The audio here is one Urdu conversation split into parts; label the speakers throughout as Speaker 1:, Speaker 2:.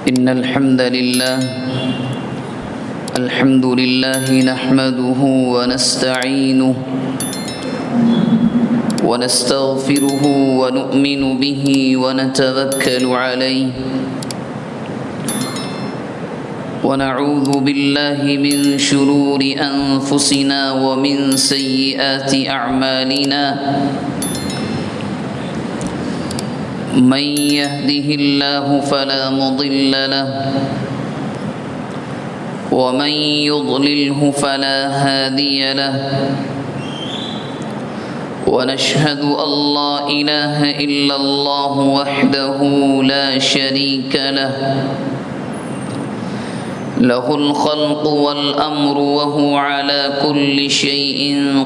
Speaker 1: إن الحمد لله نحمده ونستعينه ونستغفره ونؤمن به ونتوكل عليه ونعوذ بالله من شرور أنفسنا ومن سيئات أعمالنا من يهده الله فلا مضل له ومن يضلله فلا هادي له ونشهد أن لا إله إلا الله وحده لا شريك له له الخلق والأمر وهو على كل شيء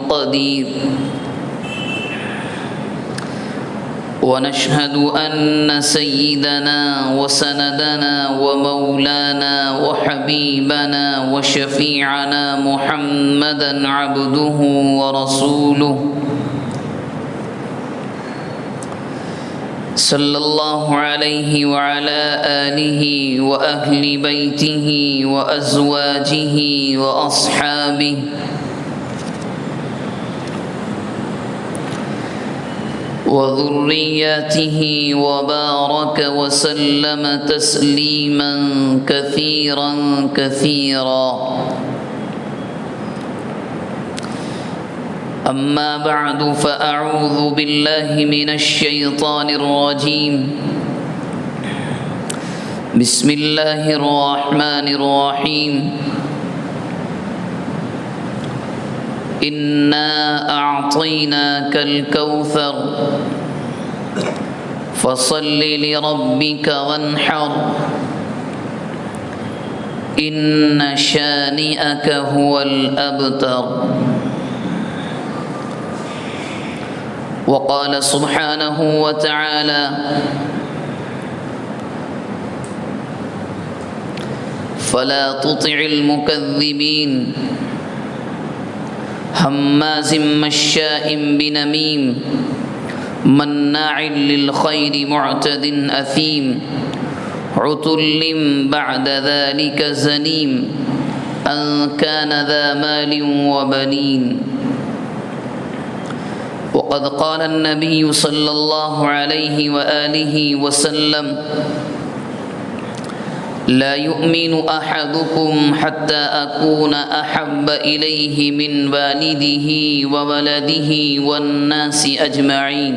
Speaker 1: قدير ونشهد أن سيدنا وسندنا ومولانا وحبيبنا وشفيعنا محمدا عبده ورسوله صلى الله عليه وعلى آله وأهل بيته وأزواجه وأصحابه وذرياته وبارك وسلم تسليما كثيرا كثيرا. أما بعد فأعوذ بالله من الشيطان الرجيم. بسم الله الرحمن الرحيم. إنا أعطيناك الكوثر فصل لربك وانحر إن شانئك هو الأبتر. وقال سبحانه وتعالى فلا تطع المكذبين هماز مشاء بنميم مناع للخير معتد أثيم عتل بعد ذلك زنيم أن كان ذا مال وبنين. وقد قال النبي صلى الله عليه وآله وسلم لا يؤمن أحدكم حتى أكون أحب إليه من والده وولده والناس أجمعين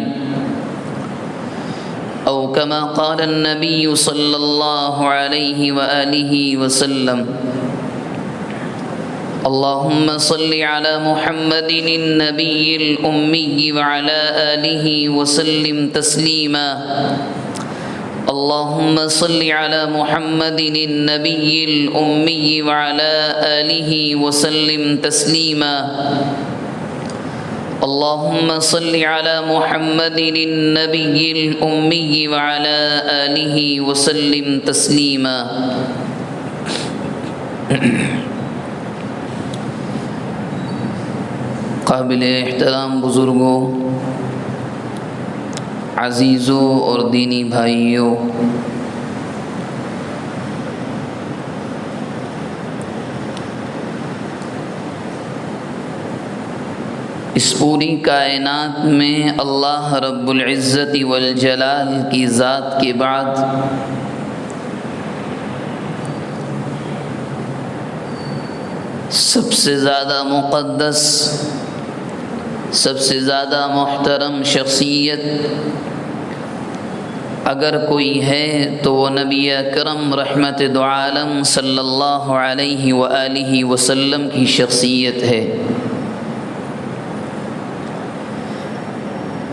Speaker 1: أو كما قال النبي صلى الله عليه وآله وسلم. اللهم صل على محمد النبي الأمي وعلى آله وسلم تسليما. اللهم صل على محمد النبي الأمي وعلى آله وسلم تسليما. اللهم صل على محمد النبي الأمي وعلى آله وسلم تسليما. قابل احترام بزرگوں، عزیزوں اور دینی بھائیوں، اس پوری کائنات میں اللہ رب العزت والجلال کی ذات کے بعد سب سے زیادہ مقدس، سب سے زیادہ محترم شخصیت اگر کوئی ہے تو وہ نبی اکرم رحمت دو عالم صلی اللہ علیہ وآلہ وسلم کی شخصیت ہے.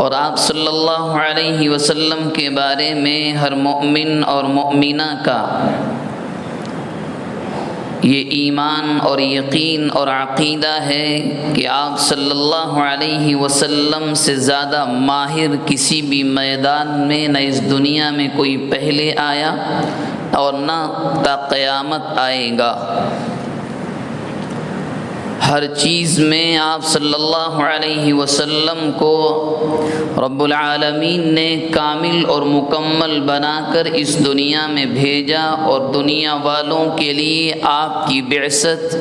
Speaker 1: اور آپ صلی اللہ علیہ وسلم کے بارے میں ہر مومن اور مومنہ کا یہ ایمان اور یقین اور عقیدہ ہے کہ آپ صلی اللہ علیہ وسلم سے زیادہ ماہر کسی بھی میدان میں نہ اس دنیا میں کوئی پہلے آیا اور نہ تا قیامت آئے گا. ہر چیز میں آپ صلی اللہ علیہ وسلم کو رب العالمین نے کامل اور مکمل بنا کر اس دنیا میں بھیجا، اور دنیا والوں کے لیے آپ کی بعثت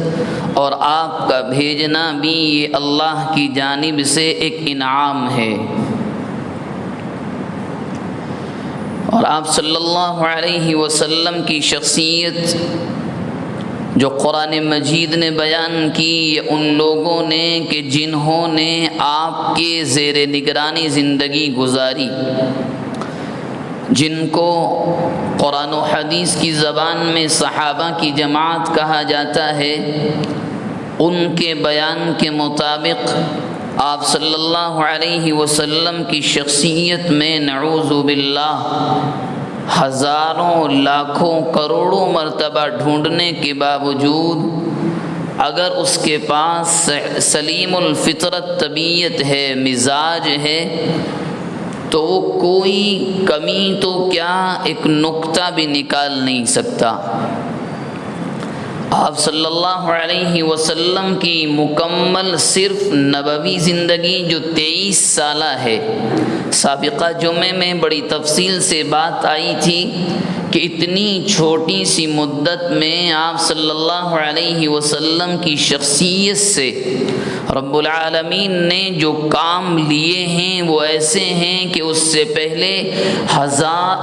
Speaker 1: اور آپ کا بھیجنا بھی یہ اللہ کی جانب سے ایک انعام ہے۔ اور آپ صلی اللہ علیہ وسلم کی شخصیت جو قرآن مجید نے بیان کی، یہ ان لوگوں نے کہ جنہوں نے آپ کے زیر نگرانی زندگی گزاری، جن کو قرآن و حدیث کی زبان میں صحابہ کی جماعت کہا جاتا ہے، ان کے بیان کے مطابق آپ صلی اللہ علیہ وسلم کی شخصیت میں نعوذ باللہ ہزاروں لاکھوں کروڑوں مرتبہ ڈھونڈنے کے باوجود اگر اس کے پاس سلیم الفطرت طبیعت ہے، مزاج ہے، تو وہ کوئی کمی تو کیا ایک نقطہ بھی نکال نہیں سکتا۔ آپ صلی اللہ علیہ وسلم کی مکمل صرف نبوی زندگی جو 23 سالہ ہے، سابقہ جمعے میں بڑی تفصیل سے بات آئی تھی کہ اتنی چھوٹی سی مدت میں آپ صلی اللہ علیہ وسلم کی شخصیت سے رب العالمین نے جو کام لیے ہیں وہ ایسے ہیں کہ اس سے پہلے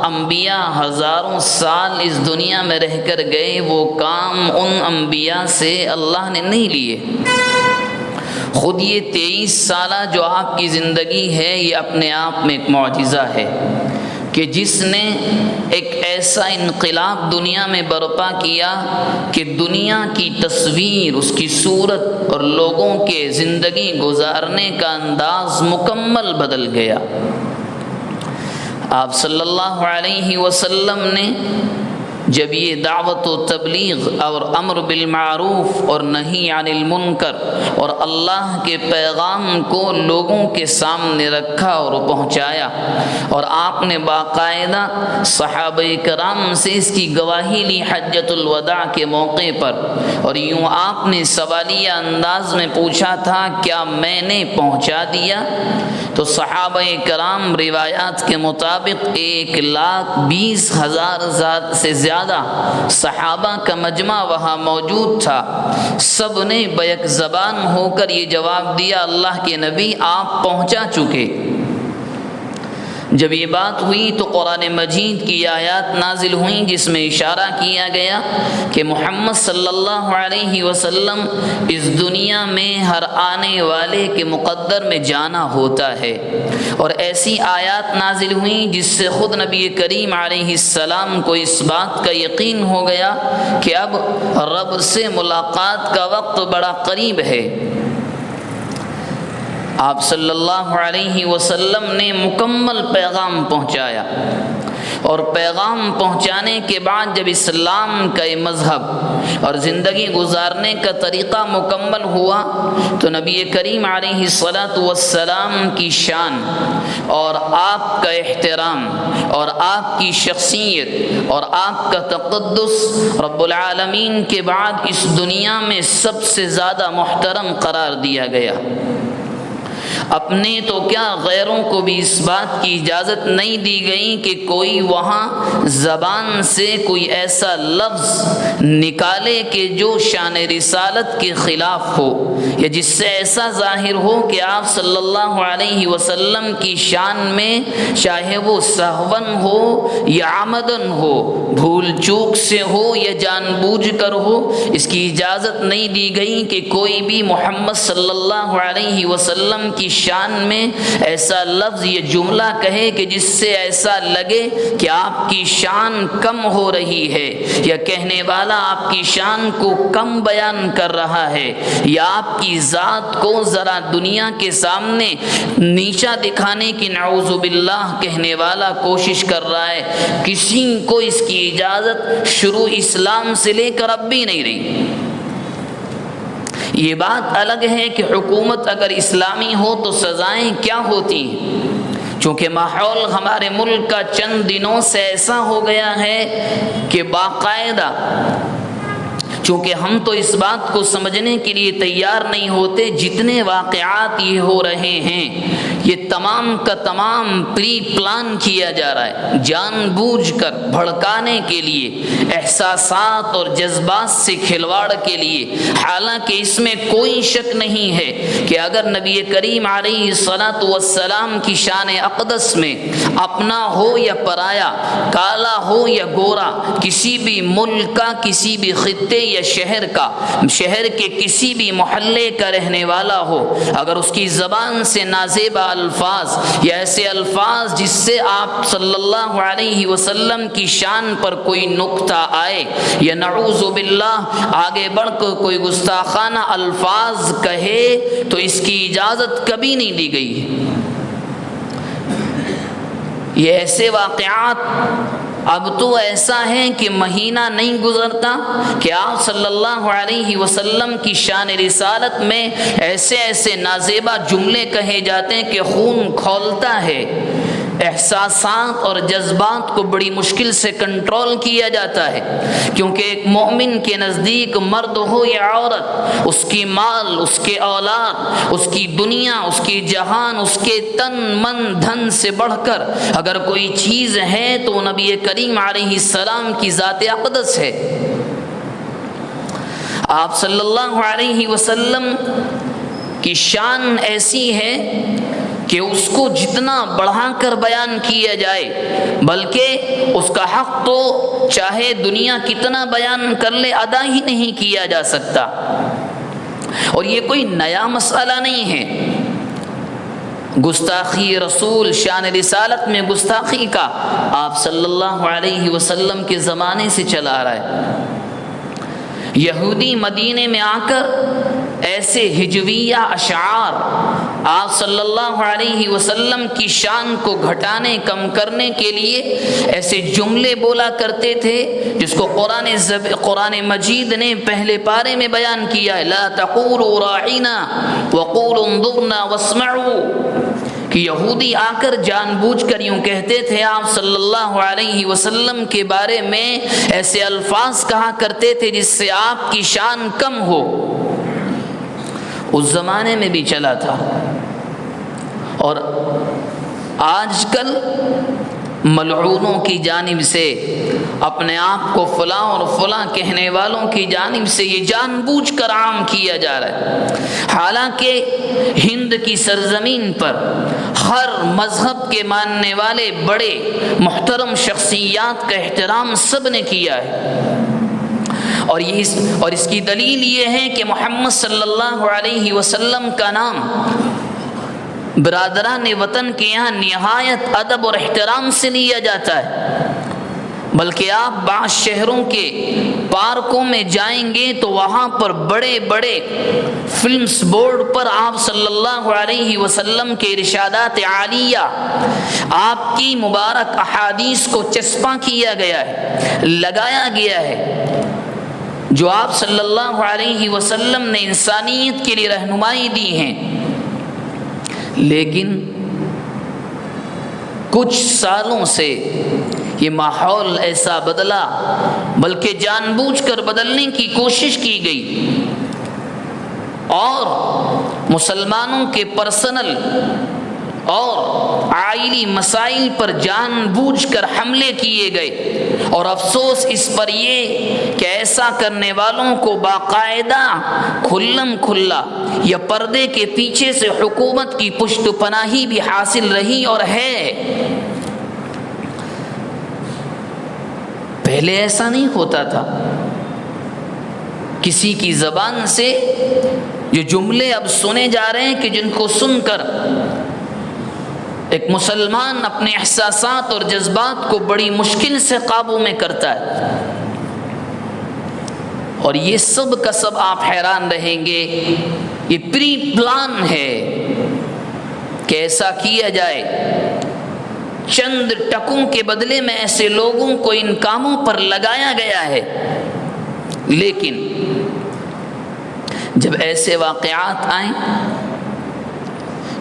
Speaker 1: انبیاء ہزاروں سال اس دنیا میں رہ کر گئے، وہ کام ان انبیاء سے اللہ نے نہیں لیے۔ خود یہ 23 سالہ جو آپ کی زندگی ہے، یہ اپنے آپ میں ایک معجزہ ہے کہ جس نے ایک ایسا انقلاب دنیا میں برپا کیا کہ دنیا کی تصویر، اس کی صورت اور لوگوں کے زندگی گزارنے کا انداز مکمل بدل گیا۔ آپ صلی اللہ علیہ وسلم نے جب یہ دعوت و تبلیغ اور امر بالمعروف اور نہی عن المنکر اور اللہ کے پیغام کو لوگوں کے سامنے رکھا اور پہنچایا، اور آپ نے باقاعدہ صحابہ کرام سے اس کی گواہی لی حجۃ الوداع کے موقع پر، اور یوں آپ نے سوالیہ انداز میں پوچھا تھا کیا میں نے پہنچا دیا؟ تو صحابہ کرام روایات کے مطابق 1,20,000 سے زیادہ صحابہ کا مجمع وہاں موجود تھا، سب نے بیک زبان ہو کر یہ جواب دیا اللہ کے نبی آپ پہنچا چکے۔ جب یہ بات ہوئی تو قرآن مجید کی آیات نازل ہوئیں جس میں اشارہ کیا گیا کہ محمد صلی اللہ علیہ وسلم اس دنیا میں ہر آنے والے کے مقدر میں جانا ہوتا ہے، اور ایسی آیات نازل ہوئیں جس سے خود نبی کریم علیہ السلام کو اس بات کا یقین ہو گیا کہ اب رب سے ملاقات کا وقت بڑا قریب ہے۔ آپ صلی اللہ علیہ وسلم نے مکمل پیغام پہنچایا، اور پیغام پہنچانے کے بعد جب اسلام کا مذہب اور زندگی گزارنے کا طریقہ مکمل ہوا تو نبی کریم علیہ الصلاۃ والسلام کی شان اور آپ کا احترام اور آپ کی شخصیت اور آپ کا تقدس رب العالمین کے بعد اس دنیا میں سب سے زیادہ محترم قرار دیا گیا۔ اپنے تو کیا غیروں کو بھی اس بات کی اجازت نہیں دی گئی کہ کوئی وہاں زبان سے کوئی ایسا لفظ نکالے کہ جو شان رسالت کے خلاف ہو، یا جس سے ایسا ظاہر ہو کہ آپ صلی اللہ علیہ وسلم کی شان میں چاہے وہ سہون ہو یا عمدن ہو، بھول چوک سے ہو یا جان بوجھ کر ہو، اس کی اجازت نہیں دی گئی کہ کوئی بھی محمد صلی اللہ علیہ وسلم کی شان میں ایسا لفظ یہ جملہ کہے کہ جس سے ایسا لگے کہ آپ کی شان کم ہو رہی ہے، یا کہنے والا آپ کی شان کو کم بیان کر رہا ہے، یا آپ کی ذات کو ذرا دنیا کے سامنے نیچا دکھانے کی نعوذ باللہ کہنے والا کوشش کر رہا ہے۔ کسی کو اس کی اجازت شروع اسلام سے لے کر اب بھی نہیں رہی۔ یہ بات الگ ہے کہ حکومت اگر اسلامی ہو تو سزائیں کیا ہوتی ہیں، چونکہ ماحول ہمارے ملک کا چند دنوں سے ایسا ہو گیا ہے کہ باقاعدہ چونکہ ہم تو اس بات کو سمجھنے کے لیے تیار نہیں ہوتے جتنے واقعات یہ ہو رہے ہیں یہ تمام کا تمام پری پلان کیا جا رہا ہے، جان بوجھ کر بھڑکانے کے لیے، احساسات اور جذبات سے کھلواڑ کے لیے۔ حالانکہ اس میں کوئی شک نہیں ہے کہ اگر نبی کریم علیہ الصلاۃ والسلام کی شان اقدس میں اپنا ہو یا پرایا، کالا ہو یا گورا، کسی بھی ملک کا، کسی بھی خطے یا شہر کا، شہر کے کسی بھی محلے کا رہنے والا ہو، اگر اس کی زبان سے نازیبا الفاظ یا ایسے الفاظ جس سے آپ صلی اللہ علیہ وسلم کی شان پر کوئی نقطہ آئے یا نعوذ باللہ آگے بڑھ کر کوئی گستاخانہ الفاظ کہے تو اس کی اجازت کبھی نہیں دی گئی ہے۔ یہ ایسے واقعات اب تو ایسا ہے کہ مہینہ نہیں گزرتا کہ آپ صلی اللہ علیہ وسلم کی شان رسالت میں ایسے ایسے نازیبا جملے کہے جاتے ہیں کہ خون کھولتا ہے، احساسات اور جذبات کو بڑی مشکل سے کنٹرول کیا جاتا ہے، کیونکہ ایک مومن کے نزدیک مرد ہو یا عورت، اس کی مال، اس کے اولاد، اس کی دنیا، اس کی جہان، اس کے تن من دھن سے بڑھ کر اگر کوئی چیز ہے تو وہ نبی کریم علیہ السلام کی ذات اقدس ہے۔ آپ صلی اللہ علیہ وسلم کی شان ایسی ہے کہ اس کو جتنا بڑھا کر بیان کیا جائے، بلکہ اس کا حق تو چاہے دنیا کتنا بیان کر لے ادا ہی نہیں کیا جا سکتا۔ اور یہ کوئی نیا مسئلہ نہیں ہے، گستاخی رسول، شان رسالت میں گستاخی کا آپ صلی اللہ علیہ وسلم کے زمانے سے چلا آ رہا ہے۔ یہودی مدینے میں آ کر ایسے ہجویہ اشعار آپ صلی اللہ علیہ وسلم کی شان کو گھٹانے کم کرنے کے لیے ایسے جملے بولا کرتے تھے جس کو قرآن مجید نے پہلے پارے میں بیان کیا ہے، لا تقولوا راعنا وقولوا انظرنا واسمعوا، کہ یہودی آ کر جان بوجھ کر یوں کہتے تھے آپ صلی اللہ علیہ وسلم کے بارے میں ایسے الفاظ کہا کرتے تھے جس سے آپ کی شان کم ہو۔ اس زمانے میں بھی چلا تھا، اور آج کل ملعونوں کی جانب سے اپنے آپ کو فلاں اور فلاں کہنے والوں کی جانب سے یہ جان بوجھ کر عام کیا جا رہا ہے، حالانکہ ہند کی سرزمین پر ہر مذہب کے ماننے والے بڑے محترم شخصیات کا احترام سب نے کیا ہے، اور اس کی دلیل یہ ہے کہ محمد صلی اللہ علیہ وسلم کا نام برادران وطن کے یہاں نہایت ادب اور احترام سے لیا جاتا ہے، بلکہ آپ بعض شہروں کے پارکوں میں جائیں گے تو وہاں پر بڑے بڑے فلمز بورڈ پر آپ صلی اللہ علیہ وسلم کے ارشادات عالیہ، آپ کی مبارک احادیث کو چسپاں کیا گیا ہے، لگایا گیا ہے، جو آپ صلی اللہ علیہ وسلم نے انسانیت کے لیے رہنمائی دی ہیں۔ لیکن کچھ سالوں سے یہ ماحول ایسا بدلا، بلکہ جان بوجھ کر بدلنے کی کوشش کی گئی، اور مسلمانوں کے پرسنل اور عائلی مسائل پر جان بوجھ کر حملے کیے گئے، اور افسوس اس پر یہ کہ ایسا کرنے والوں کو باقاعدہ کھلم کھلا یا پردے کے پیچھے سے حکومت کی پشت پناہی بھی حاصل رہی اور ہے۔ پہلے ایسا نہیں ہوتا تھا، کسی کی زبان سے جو جملے اب سنے جا رہے ہیں کہ جن کو سن کر ایک مسلمان اپنے احساسات اور جذبات کو بڑی مشکل سے قابو میں کرتا ہے، اور یہ سب کا سب آپ حیران رہیں گے، یہ پری پلان ہے کہ ایسا کیا جائے، چند ٹکوں کے بدلے میں ایسے لوگوں کو ان کاموں پر لگایا گیا ہے۔ لیکن جب ایسے واقعات آئیں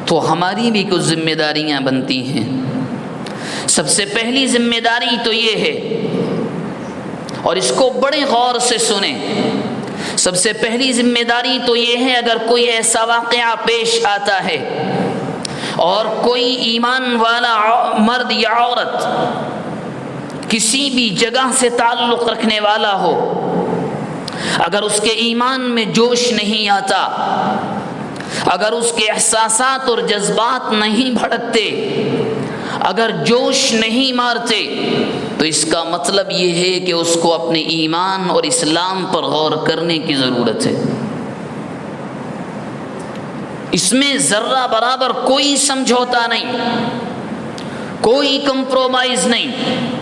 Speaker 1: تو ہماری بھی کچھ ذمہ داریاں بنتی ہیں۔ سب سے پہلی ذمہ داری تو یہ ہے، اور اس کو بڑے غور سے سنیں، سب سے پہلی ذمہ داری تو یہ ہے، اگر کوئی ایسا واقعہ پیش آتا ہے اور کوئی ایمان والا مرد یا عورت کسی بھی جگہ سے تعلق رکھنے والا ہو، اگر اس کے ایمان میں جوش نہیں آتا، اگر اس کے احساسات اور جذبات نہیں بھڑکتے، اگر جوش نہیں مارتے، تو اس کا مطلب یہ ہے کہ اس کو اپنے ایمان اور اسلام پر غور کرنے کی ضرورت ہے۔ اس میں ذرہ برابر کوئی سمجھوتا نہیں، کوئی کمپرومائز نہیں۔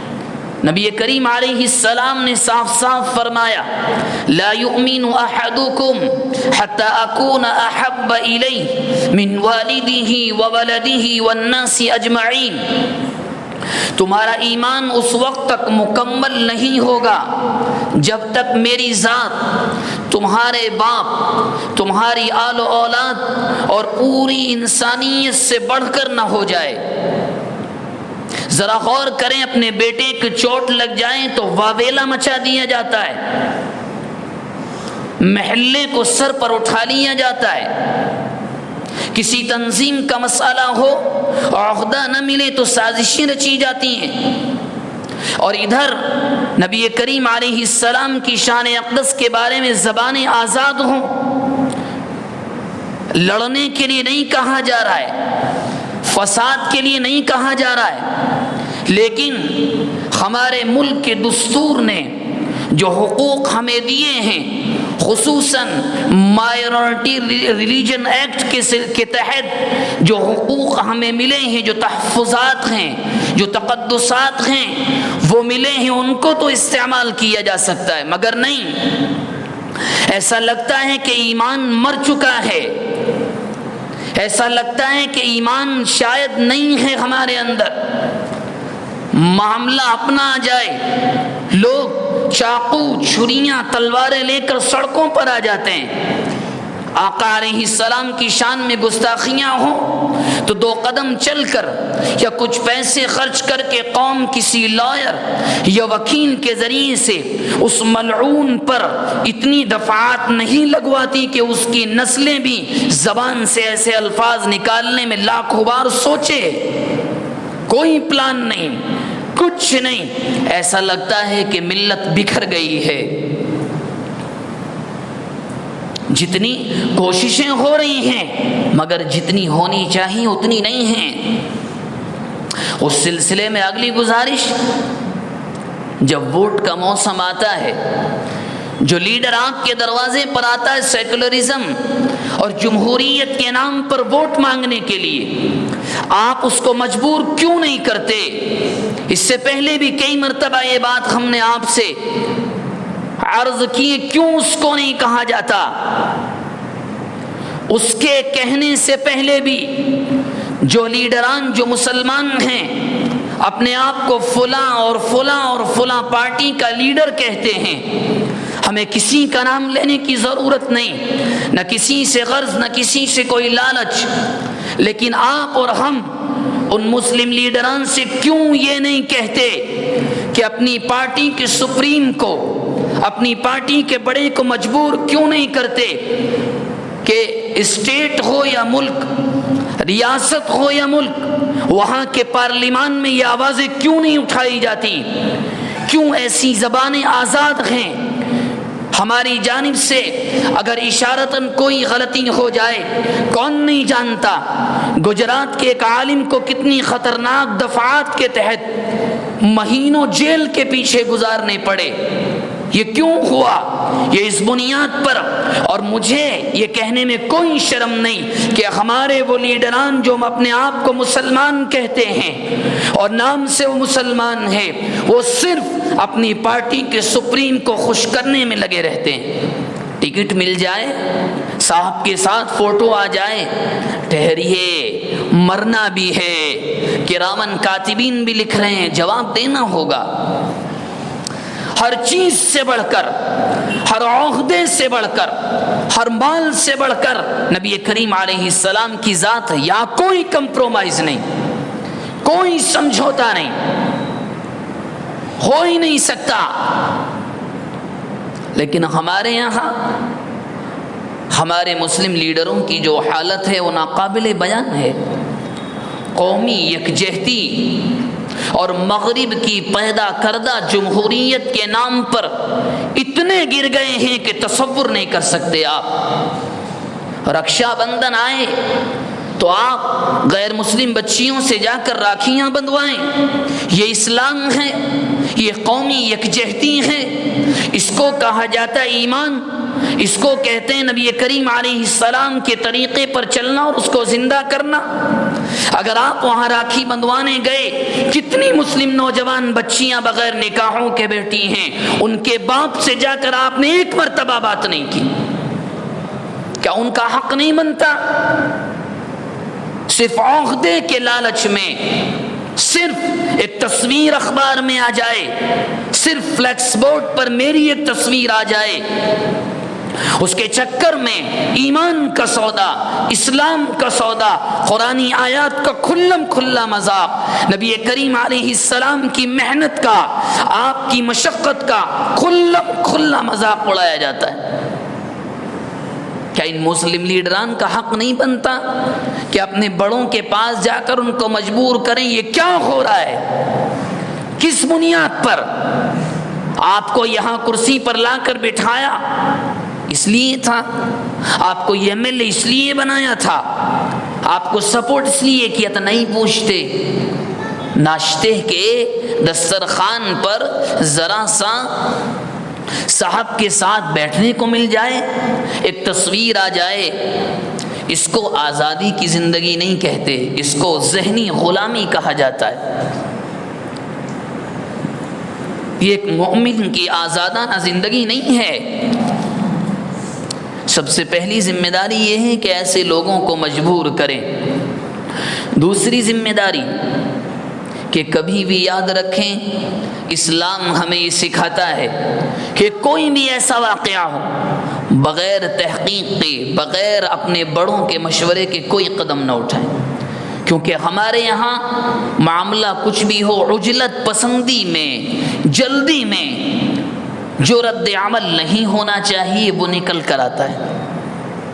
Speaker 1: نبی کریم علیہ السلام نے صاف صاف فرمایا، لا یؤمن احدکم حتی اکون احب الیہ من والدہ وولدہ والناس اجمعین، تمہارا ایمان اس وقت تک مکمل نہیں ہوگا جب تک میری ذات تمہارے باپ، تمہاری آل و اولاد اور پوری انسانیت سے بڑھ کر نہ ہو جائے۔ ذرا غور کریں، اپنے بیٹے کی چوٹ لگ جائیں تو واویلا مچا دیا جاتا ہے، محلے کو سر پر اٹھا لیا جاتا ہے، کسی تنظیم کا مسئلہ ہو عہدہ نہ ملے تو سازشیں رچی جاتی ہیں، اور ادھر نبی کریم علیہ السلام کی شان اقدس کے بارے میں زبانیں آزاد ہوں۔ لڑنے کے لیے نہیں کہا جا رہا ہے، فساد کے لیے نہیں کہا جا رہا ہے، لیکن ہمارے ملک کے دستور نے جو حقوق ہمیں دیے ہیں، خصوصاً مائنورٹی ریلیجن ایکٹ کے تحت جو حقوق ہمیں ملے ہیں، جو تحفظات ہیں، جو تقدسات ہیں، وہ ملے ہیں، ان کو تو استعمال کیا جا سکتا ہے، مگر نہیں، ایسا لگتا ہے کہ ایمان مر چکا ہے، ایسا لگتا ہے کہ ایمان شاید نہیں ہے ہمارے اندر، معاملہ اپنا آ جائے، لوگ چاقو، چھریاں، تلواریں لے کر سڑکوں پر آ جاتے ہیں، آقا علیہ السلام کی شان میں گستاخیاں ہوں تو 2 قدم چل کر یا کچھ پیسے خرچ کر کے قوم کسی لائر یا وکیل کے ذریعے سے اس ملعون پر اتنی دفعات نہیں لگواتی کہ اس کی نسلیں بھی زبان سے ایسے الفاظ نکالنے میں لاکھوں بار سوچے۔ کوئی پلان نہیں، کچھ نہیں، ایسا لگتا ہے کہ ملت بکھر گئی ہے۔ جتنی کوششیں ہو رہی ہیں مگر جتنی ہونی چاہیے اتنی نہیں ہیں۔ اس سلسلے میں اگلی گزارش، جب ووٹ کا موسم آتا ہے، جو لیڈر آپ کے دروازے پر آتا ہے سیکولرزم اور جمہوریت کے نام پر ووٹ مانگنے کے لیے، آپ اس کو مجبور کیوں نہیں کرتے؟ اس سے پہلے بھی کئی مرتبہ یہ بات ہم نے آپ سے عرض کی، کیوں اس کو نہیں کہا جاتا؟ اس کے کہنے سے پہلے بھی جو لیڈران جو مسلمان ہیں اپنے آپ کو فلاں اور فلاں اور فلاں پارٹی کا لیڈر کہتے ہیں، ہمیں کسی کا نام لینے کی ضرورت نہیں، نہ کسی سے غرض، نہ کسی سے کوئی لالچ، لیکن آپ اور ہم ان مسلم لیڈران سے کیوں یہ نہیں کہتے کہ اپنی پارٹی کے سپریم کو، اپنی پارٹی کے بڑے کو مجبور کیوں نہیں کرتے کہ اسٹیٹ ہو یا ملک، ریاست ہو یا ملک، وہاں کے پارلیمان میں یہ آوازیں کیوں نہیں اٹھائی جاتی؟ کیوں ایسی زبانیں آزاد ہیں؟ ہماری جانب سے اگر اشارتاً کوئی غلطی ہو جائے، کون نہیں جانتا گجرات کے ایک عالم کو کتنی خطرناک دفعات کے تحت مہینوں جیل کے پیچھے گزارنے پڑے؟ یہ کیوں ہوا؟ یہ اس بنیاد پر، اور مجھے یہ کہنے میں کوئی شرم نہیں کہ ہمارے وہ لیڈران جو اپنے آپ کو مسلمان کہتے ہیں اور نام سے وہ مسلمان ہیں، وہ صرف اپنی پارٹی کے سپریم کو خوش کرنے میں لگے رہتے ہیں۔ ٹکٹ مل جائے، صاحب کے ساتھ فوٹو آ جائے، ٹھہریے، مرنا بھی ہے، کرامن کاتبین بھی لکھ رہے ہیں، جواب دینا ہوگا۔ ہر چیز سے بڑھ کر، ہر عہدے سے بڑھ کر، ہر مال سے بڑھ کر نبی کریم علیہ السلام کی ذات ہے، یا کوئی کمپرومائز نہیں، کوئی سمجھوتا نہیں، ہو ہی نہیں سکتا۔ لیکن ہمارے یہاں ہمارے مسلم لیڈروں کی جو حالت ہے وہ ناقابل بیان ہے۔ قومی یکجہتی اور مغرب کی پیدا کردہ جمہوریت کے نام پر اتنے گر گئے ہیں کہ تصور نہیں کر سکتے آپ۔ رکشا بندھن آئے تو آپ غیر مسلم بچیوں سے جا کر راکھیاں بندھوائیں، یہ اسلام ہے، یہ قومی یکجہتی ہے، اس کو کہا جاتا ہے ایمان، اس کو کہتے ہیں نبی کریم علیہ السلام کے طریقے پر چلنا اور اس کو زندہ کرنا۔ اگر آپ وہاں راکھی بندھوانے گئے، کتنی مسلم نوجوان بچیاں بغیر نکاحوں کے بیٹھی ہیں، ان کے باپ سے جا کر آپ نے ایک مرتبہ بات نہیں کی؟ کیا ان کا حق نہیں بنتا؟ صرف عہدے کے لالچ میں، صرف ایک تصویر اخبار میں آ جائے، صرف فلیکس بورڈ پر میری ایک تصویر آ جائے، اس کے چکر میں ایمان کا سودا، اسلام کا سودا، قرآنی آیات کا کھلم کھلا مذاق، نبی کریم علیہ السلام کی محنت کا، آپ کی مشقت کا کھلم کھلا مذاق اڑایا جاتا ہے۔ کیا ان مسلم لیڈران کا حق نہیں بنتا کہ اپنے بڑوں کے پاس جا کر ان کو مجبور کریں؟ یہ کیا ہو رہا ہے؟ کس بنیاد پر آپ کو یہاں کرسی پر لا کر بٹھایا؟ اس لیے تھا آپ کو یہ ایم ایل اے اس لیے بنایا تھا، آپ کو سپورٹ اس لیے کیا تھا؟ نہیں پوچھتے۔ ناشتے کے دسترخوان پر ذرا سا صاحب کے ساتھ بیٹھنے کو مل جائے، ایک تصویر آ جائے، اس کو آزادی کی زندگی نہیں کہتے، اس کو ذہنی غلامی کہا جاتا ہے۔ یہ ایک مومن کی آزادانہ زندگی نہیں ہے۔ سب سے پہلی ذمہ داری یہ ہے کہ ایسے لوگوں کو مجبور کریں۔ دوسری ذمہ داری کہ کبھی بھی یاد رکھیں، اسلام ہمیں یہ سکھاتا ہے کہ کوئی بھی ایسا واقعہ ہو، بغیر تحقیق کے، بغیر اپنے بڑوں کے مشورے کے کوئی قدم نہ اٹھائیں، کیونکہ ہمارے یہاں معاملہ کچھ بھی ہو، عجلت پسندی میں، جلدی میں جو رد عمل نہیں ہونا چاہیے وہ نکل کر آتا ہے۔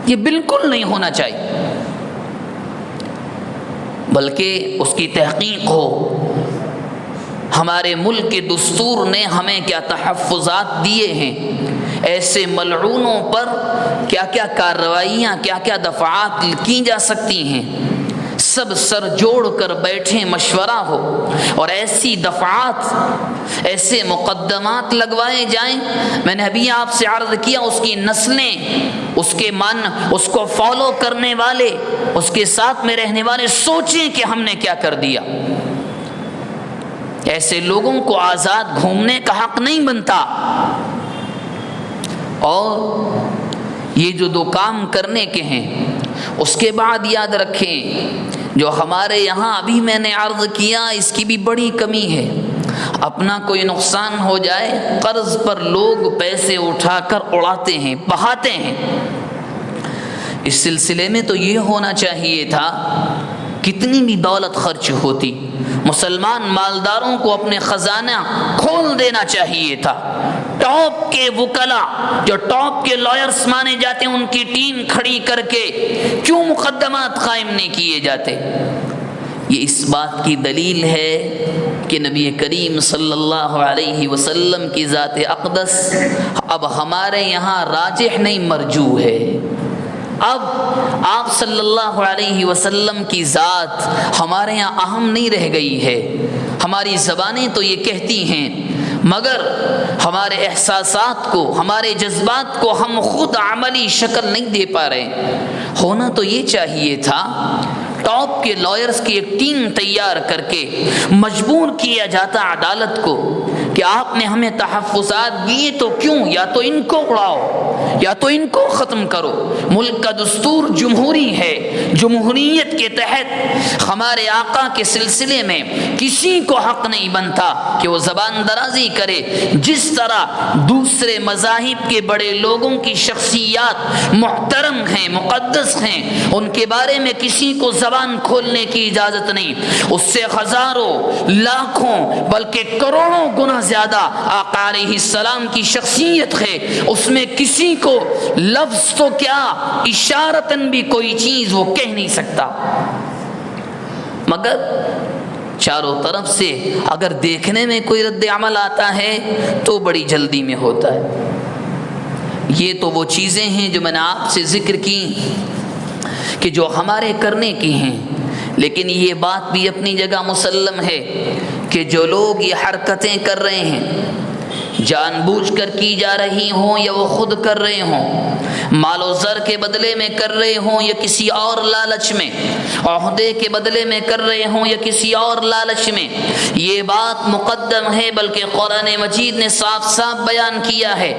Speaker 1: یہ بالکل نہیں ہونا چاہیے، بلکہ اس کی تحقیق ہو۔ ہمارے ملک کے دستور نے ہمیں کیا تحفظات دیے ہیں، ایسے ملعونوں پر کیا کیا کارروائیاں، کیا کیا دفعات کی جا سکتی ہیں، سب سر جوڑ کر بیٹھیں، مشورہ ہو اور ایسی دفعات، ایسے مقدمات لگوائے جائیں۔ میں نے ابھی آپ سے عرض کیا، اس کی نسلیں، اس کے اس کو فالو کرنے والے، اس کے ساتھ میں رہنے والے سوچیں کہ ہم نے کیا کر دیا۔ ایسے لوگوں کو آزاد گھومنے کا حق نہیں بنتا۔ اور یہ جو دو کام کرنے کے ہیں، اس کے بعد یاد رکھیں جو ہمارے یہاں ابھی میں نے عرض کیا، اس کی بھی بڑی کمی ہے۔ اپنا کوئی نقصان ہو جائے، قرض پر لوگ پیسے اٹھا کر اڑاتے ہیں، بہاتے ہیں۔ اس سلسلے میں تو یہ ہونا چاہیے تھا، کتنی بھی دولت خرچ ہوتی، مسلمان مالداروں کو اپنے خزانہ کھول دینا چاہیے تھا۔ ٹاپ کے وکلاء، جو ٹاپ کے لائرز مانے جاتے ہیں، ان کی ٹیم کھڑی کر کے کیوں مقدمات قائم نہیں کیے جاتے؟ یہ اس بات کی دلیل ہے کہ نبی کریم صلی اللہ علیہ وسلم کی ذات اقدس اب ہمارے یہاں راجح نہیں، مرجوح ہے۔ اب آپ صلی اللہ علیہ وسلم کی ذات ہمارے یہاں اہم نہیں رہ گئی ہے۔ ہماری زبانیں تو یہ کہتی ہیں، مگر ہمارے احساسات کو، ہمارے جذبات کو ہم خود عملی شکل نہیں دے پا رہے۔ ہونا تو یہ چاہیے تھا، ٹاپ کے لائرز کی ایک ٹیم تیار کر کے مجبور کیا جاتا عدالت کو کہ آپ نے ہمیں تحفظات دیے تو کیوں، یا تو ان کو اڑاؤ یا تو ان کو ختم کرو۔ ملک کا دستور جمہوری ہے، جمہوریت کے تحت ہمارے آقا کے سلسلے میں کسی کو حق نہیں بنتا کہ وہ زبان درازی کرے۔ جس طرح دوسرے مذاہب کے بڑے لوگوں کی شخصیات محترم ہیں، مقدس ہیں، ان کے بارے میں کسی کو زبان کھولنے کی اجازت نہیں۔ اس سے ہزاروں، لاکھوں، بلکہ کروڑوں گنا زیادہ آقا علیہ السلام کی شخصیت ہے، اس میں کسی کو لفظ تو کیا اشارتاً بھی کوئی چیز وہ کہہ نہیں سکتا، مگر چاروں طرف سے اگر دیکھنے میں کوئی رد عمل آتا ہے تو بڑی جلدی میں ہوتا ہے۔ یہ تو وہ چیزیں ہیں جو میں نے آپ سے ذکر کی کہ جو ہمارے کرنے کی ہیں، لیکن یہ بات بھی اپنی جگہ مسلم ہے کہ جو لوگ یہ حرکتیں کر رہے ہیں، جان بوجھ کر کی جا رہی ہوں یا وہ خود کر رہے ہوں، مال و زر کے بدلے میں کر رہے ہوں یا کسی اور لالچ میں، عہدے کے بدلے میں کر رہے ہوں یا کسی اور لالچ میں، یہ بات مقدم ہے، بلکہ قرآن مجید نے صاف صاف بیان کیا ہے۔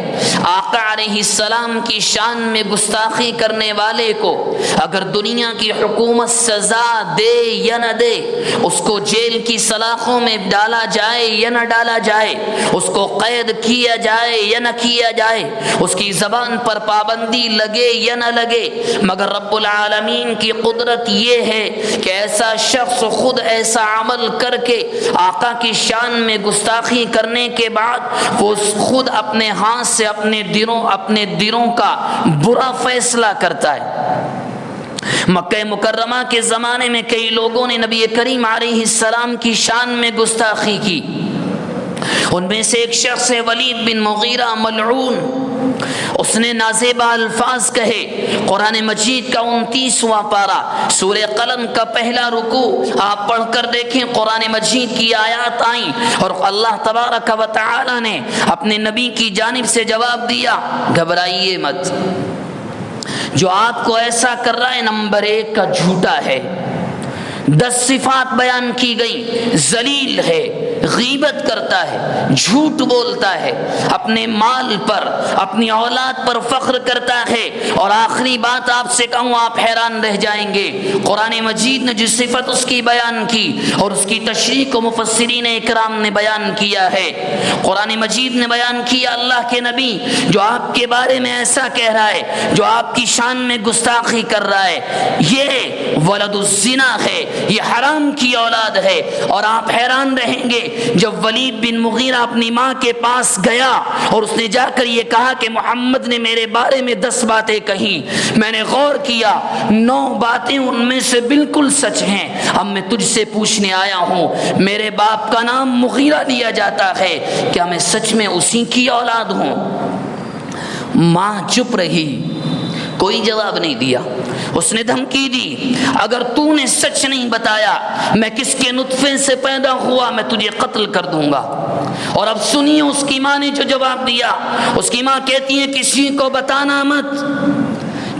Speaker 1: آقا علیہ السلام کی شان میں گستاخی کرنے والے کو اگر دنیا کی حکومت سزا دے یا نہ دے، اس کو جیل کی سلاخوں میں ڈالا جائے یا نہ ڈالا جائے، اس کو قید کیا جائے یا نہ کیا جائے، اس کی زبان پر پابندی لگے یا نہ لگے، مگر رب العالمین کی قدرت یہ ہے کہ ایسا شخص خود ایسا عمل کر کے آقا کی شان میں گستاخی کرنے کے بعد وہ خود اپنے ہاتھ سے اپنے دلوں کا برا فیصلہ کرتا ہے۔ مکہ مکرمہ کے زمانے میں کئی لوگوں نے نبی کریم علیہ السلام کی شان میں گستاخی کی، ان میں سے ایک شخص ہے ولید بن مغیرہ ملعون، اس نے نازیبہ الفاظ کہے۔ قرآن مجید کا 29واں پارہ سورہ قلم کا پہلا رکوع آپ پڑھ کر دیکھیں، قرآن مجید کی آیات آئیں اور اللہ تبارک و تعالی نے اپنے نبی کی جانب سے جواب دیا، گھبرائیے مت، جو آپ کو ایسا کر رہا ہے نمبر 1 کا جھوٹا ہے، 10 صفات بیان کی گئی، ذلیل ہے، غیبت کرتا ہے، جھوٹ بولتا ہے، اپنے مال پر اپنی اولاد پر فخر کرتا ہے، اور آخری بات آپ سے کہوں آپ حیران رہ جائیں گے، قرآن مجید نے جس صفت اس کی بیان کی اور اس کی تشریح کو مفسرین اکرام نے بیان کیا ہے۔ قرآن مجید نے بیان کیا اللہ کے نبی جو آپ کے بارے میں ایسا کہہ رہا ہے، جو آپ کی شان میں گستاخی کر رہا ہے، یہ ولد الزنا ہے، یہ حرام کی اولاد ہے، اور آپ حیران رہیں گے جب ولید بن مغیرہ اپنی ماں کے پاس گیا اور اس نے جا کر یہ کہا کہ محمد نے میرے بارے میں 10 باتیں کہیں، میں نے غور کیا 9 باتیں ان میں سے بالکل سچ ہیں، اب میں تجھ سے پوچھنے آیا ہوں، میرے باپ کا نام مغیرہ لیا جاتا ہے، کیا میں سچ میں اسی کی اولاد ہوں؟ ماں چپ رہی، کوئی جواب نہیں دیا۔ اس نے دھمکی دی، اگر تو نے سچ نہیں بتایا میں کس کے نطفے سے پیدا ہوا میں تجھے قتل کر دوں گا۔ اور اب سنیے اس کی ماں نے جو جواب دیا، اس کی ماں کہتی ہے کسی کو بتانا مت،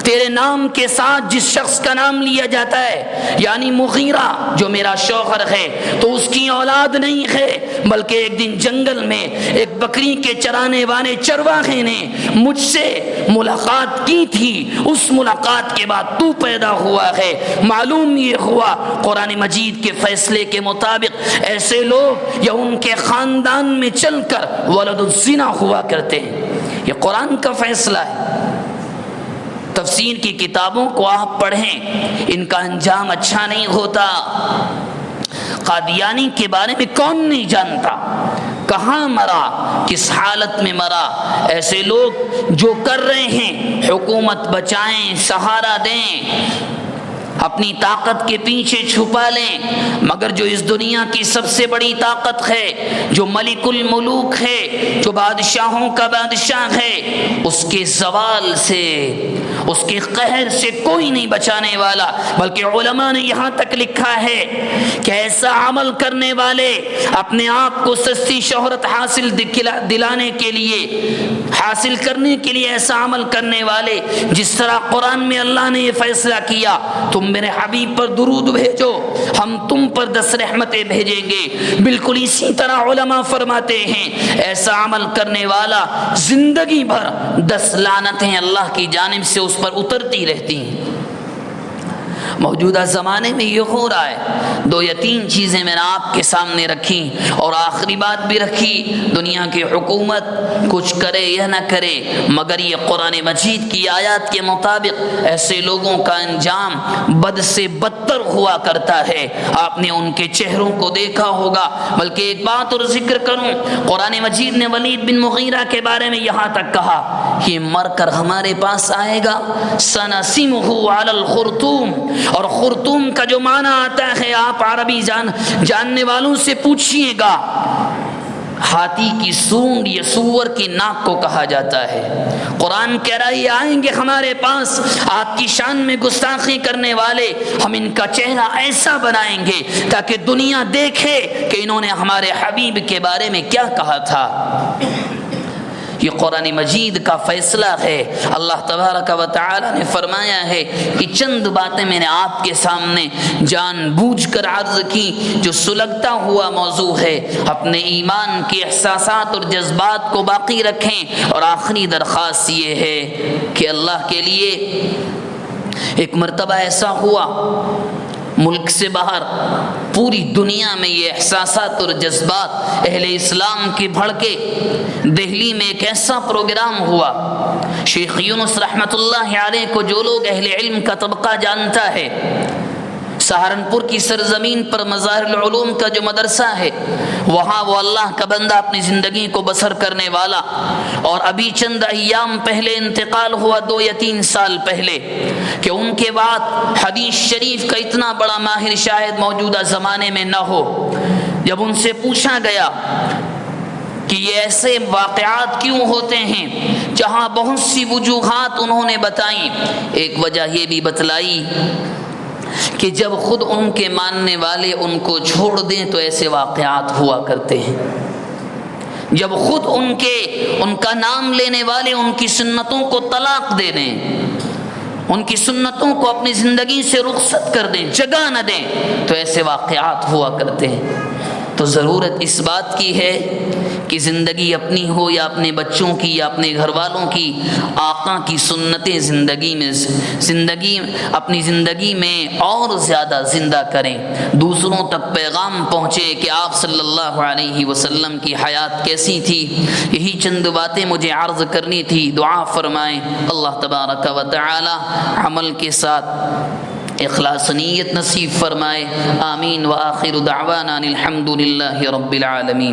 Speaker 1: تیرے نام کے ساتھ جس شخص کا نام لیا جاتا ہے یعنی مغیرہ جو میرا شوہر ہے تو اس کی اولاد نہیں ہے، بلکہ ایک دن جنگل میں ایک بکری کے چرانے والے چرواہے نے مجھ سے ملاقات کی تھی، اس ملاقات کے بعد تو پیدا ہوا ہے۔ معلوم یہ ہوا قرآن مجید کے فیصلے کے مطابق ایسے لوگ یا ان کے خاندان میں چل کر ولد الزنا ہوا کرتے ہیں، یہ قرآن کا فیصلہ ہے۔ تفسیر کی کتابوں کو آپ پڑھیں، ان کا انجام اچھا نہیں ہوتا۔ قادیانی کے بارے میں کون نہیں جانتا، کہاں مرا، کس حالت میں مرا۔ ایسے لوگ جو کر رہے ہیں حکومت بچائیں، سہارا دیں، اپنی طاقت کے پیچھے چھپا لیں، مگر جو اس دنیا کی سب سے بڑی طاقت ہے، جو ملک الملوک ہے، جو بادشاہوں کا بادشاہ ہے، اس کے زوال سے، اس کے قہر سے کوئی نہیں بچانے والا۔ بلکہ علماء نے یہاں تک لکھا ہے کہ ایسا عمل کرنے والے اپنے آپ کو سستی شہرت حاصل دلانے کے لیے، حاصل کرنے کے لیے ایسا عمل کرنے والے، جس طرح قرآن میں اللہ نے یہ فیصلہ کیا تم میرے حبیب پر درود بھیجو ہم تم پر 10 رحمتیں بھیجیں گے، بالکل اسی طرح علماء فرماتے ہیں ایسا عمل کرنے والا زندگی بھر 10 لعنتیں اللہ کی جانب سے اس پر اترتی رہتی ہیں۔ موجودہ زمانے میں یہ ہو رہا ہے۔ 2 یا 3 چیزیں میں نے آپ کے سامنے رکھی اور آخری بات بھی رکھی، دنیا کی حکومت کچھ کرے یا نہ کرے مگر یہ قرآن مجید کی آیات کے مطابق ایسے لوگوں کا انجام بد سے بدتر ہوا کرتا ہے۔ آپ نے ان کے چہروں کو دیکھا ہوگا۔ بلکہ ایک بات اور ذکر کروں، قرآن مجید نے ولید بن مغیرہ کے بارے میں یہاں تک کہا کہ مر کر ہمارے پاس آئے گا، سنسمہ علی الخرطوم، اور خرطوم کا جو معنی آتا ہے آپ عربی جاننے والوں سے پوچھئے گا، ہاتھی کی سونڈ یا سور کی ناک کو کہا جاتا ہے۔ قرآن کہہ رہا ہے یہ آئیں گے ہمارے پاس آپ کی شان میں گستاخی کرنے والے، ہم ان کا چہرہ ایسا بنائیں گے تاکہ دنیا دیکھے کہ انہوں نے ہمارے حبیب کے بارے میں کیا کہا تھا۔ یہ قرآن مجید کا فیصلہ ہے۔ اللہ تبارک و تعالی نے فرمایا ہے کہ چند باتیں میں نے آپ کے سامنے جان بوجھ کر عرض کی جو سلگتا ہوا موضوع ہے۔ اپنے ایمان کے احساسات اور جذبات کو باقی رکھیں، اور آخری درخواست یہ ہے کہ اللہ کے لیے ایک مرتبہ ایسا ہوا ملک سے باہر پوری دنیا میں یہ احساسات اور جذبات اہل اسلام کی بھڑکے۔ دہلی میں ایک ایسا پروگرام ہوا، شیخ یونس رحمت اللہ علیہ کو جو لوگ اہل علم کا طبقہ جانتا ہے، سہارنپور کی سرزمین پر مظاہر العلوم کا جو مدرسہ ہے، وہاں وہ اللہ کا بندہ اپنی زندگی کو بسر کرنے والا، اور ابھی چند ایام پہلے انتقال ہوا، 2 یا 3 سال پہلے، کہ ان کے بعد حدیث شریف کا اتنا بڑا ماہر شاید موجودہ زمانے میں نہ ہو۔ جب ان سے پوچھا گیا کہ یہ ایسے واقعات کیوں ہوتے ہیں، جہاں بہت سی وجوہات انہوں نے بتائیں، ایک وجہ یہ بھی بتلائی کہ جب خود ان کے ماننے والے ان کو چھوڑ دیں تو ایسے واقعات ہوا کرتے ہیں۔ جب خود ان کا نام لینے والے ان کی سنتوں کو طلاق دے دیں، ان کی سنتوں کو اپنی زندگی سے رخصت کر دیں، جگہ نہ دیں، تو ایسے واقعات ہوا کرتے ہیں۔ تو ضرورت اس بات کی ہے کہ زندگی اپنی ہو یا اپنے بچوں کی یا اپنے گھر والوں کی، آقا کی سنتیں اپنی زندگی میں اور زیادہ زندہ کریں، دوسروں تک پیغام پہنچے کہ آپ صلی اللہ علیہ وسلم کی حیات کیسی تھی۔ یہی چند باتیں مجھے عرض کرنی تھی۔ دعا فرمائیں اللہ تبارک و تعالی عمل کے ساتھ اخلاص نیت نصیب فرمائے۔ آمین۔ وآخر دعوانا الحمد للہ رب العالمین۔